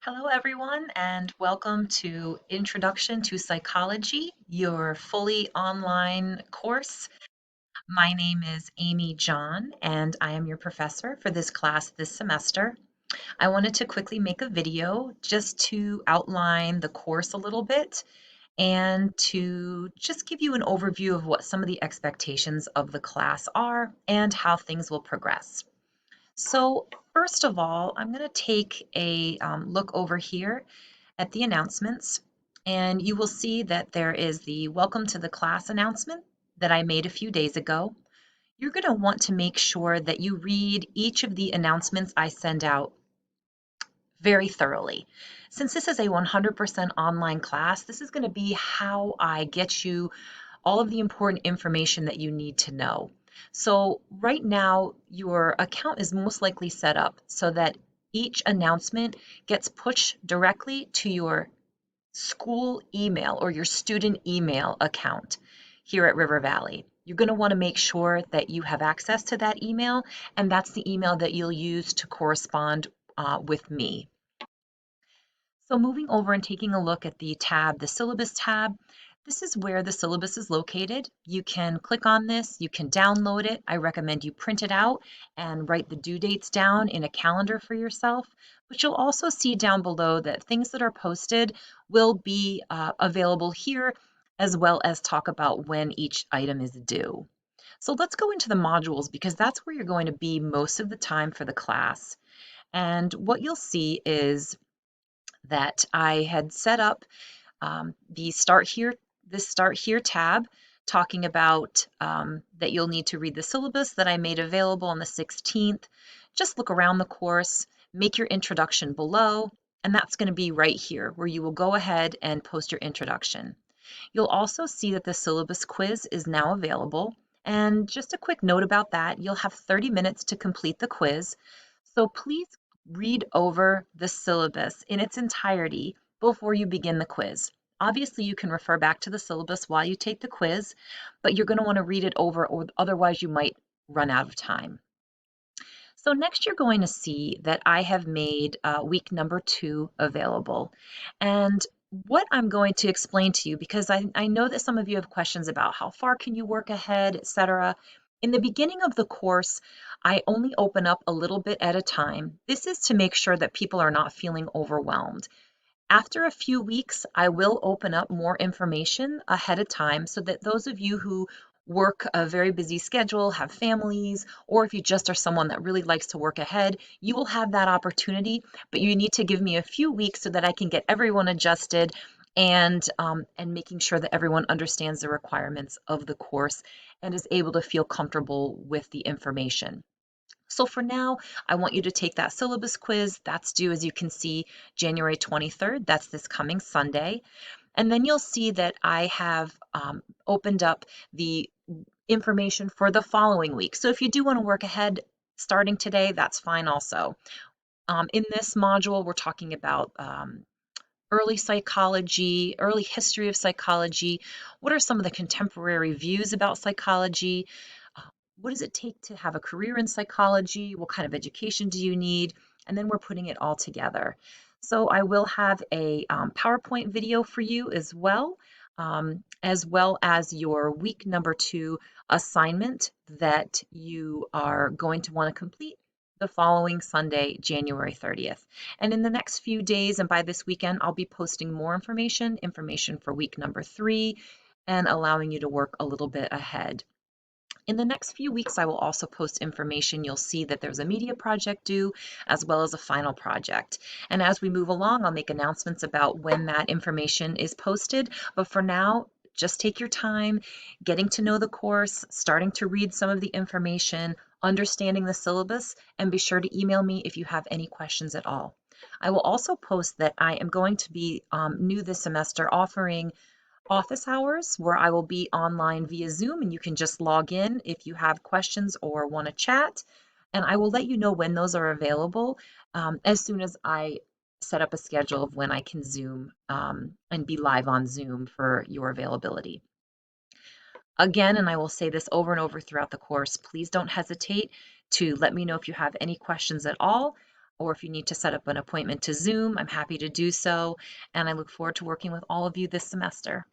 Hello, everyone, and welcome to Introduction to Psychology, your fully online course. My name is Amy John, and I am your professor for this class this semester. I wanted to quickly make a video just to outline the course a little bit and to just give you an overview of what some of the expectations of the class are and how things will progress. So first of all, I'm going to take a look over here at the announcements, and you will see that there is the welcome to the class announcement that I made a few days ago. You're going to want to make sure that you read each of the announcements I send out very thoroughly. Since this is a 100% online class, this is going to be how I get you all of the important information that you need to know. So right now, your account is most likely set up so that each announcement gets pushed directly to your school email or your student email account here at River Valley. You're going to want to make sure that you have access to that email, and that's the email that you'll use to correspond with me. So moving over and taking a look at the tab, the syllabus tab, this is where the syllabus is located. You can click on this, you can download it. I recommend you print it out and write the due dates down in a calendar for yourself. But you'll also see down below that things that are posted will be available here, as well as talk about when each item is due. So let's go into the modules because that's where you're going to be most of the time for the class. And what you'll see is that I had set up the this Start Here tab, talking about that you'll need to read the syllabus that I made available on the 16th. Just look around the course, make your introduction below, and that's going to be right here where you will go ahead and post your introduction. You'll also see that the syllabus quiz is now available. And just a quick note about that, you'll have 30 minutes to complete the quiz. So please read over the syllabus in its entirety before you begin the quiz. Obviously, you can refer back to the syllabus while you take the quiz, but you're going to want to read it over, or otherwise you might run out of time. So next you're going to see that I have made week number 2 available. And what I'm going to explain to you, because I know that some of you have questions about how far can you work ahead, etc. In the beginning of the course, I only open up a little bit at a time. This is to make sure that people are not feeling overwhelmed. After a few weeks, I will open up more information ahead of time so that those of you who work a very busy schedule, have families, or if you just are someone that really likes to work ahead, you will have that opportunity, but you need to give me a few weeks so that I can get everyone adjusted and making sure that everyone understands the requirements of the course and is able to feel comfortable with the information. So for now, I want you to take that syllabus quiz. That's due, as you can see, January 23rd. That's this coming Sunday. And then you'll see that I have opened up the information for the following week. So if you do want to work ahead starting today, that's fine also. In this module, we're talking about early psychology, early history of psychology. What are some of the contemporary views about psychology? What does it take to have a career in psychology? What kind of education do you need? And then we're putting it all together. So I will have a PowerPoint video for you as well as your week number 2 assignment that you are going to want to complete the following Sunday, January 30th. And in the next few days and by this weekend, I'll be posting more information for week number 3, and allowing you to work a little bit ahead. In the next few weeks, I will also post information. You'll see that there's a media project due as well as a final project. And as we move along, I'll make announcements about when that information is posted. But for now, just take your time getting to know the course, starting to read some of the information, understanding the syllabus, and be sure to email me if you have any questions at all. I will also post that I am going to be new this semester offering office hours where I will be online via Zoom, and you can just log in if you have questions or want to chat. And I will let you know when those are available as soon as I set up a schedule of when I can Zoom and be live on Zoom for your availability. Again, and I will say this over and over throughout the course, please don't hesitate to let me know if you have any questions at all, or if you need to set up an appointment to Zoom, I'm happy to do so. And I look forward to working with all of you this semester.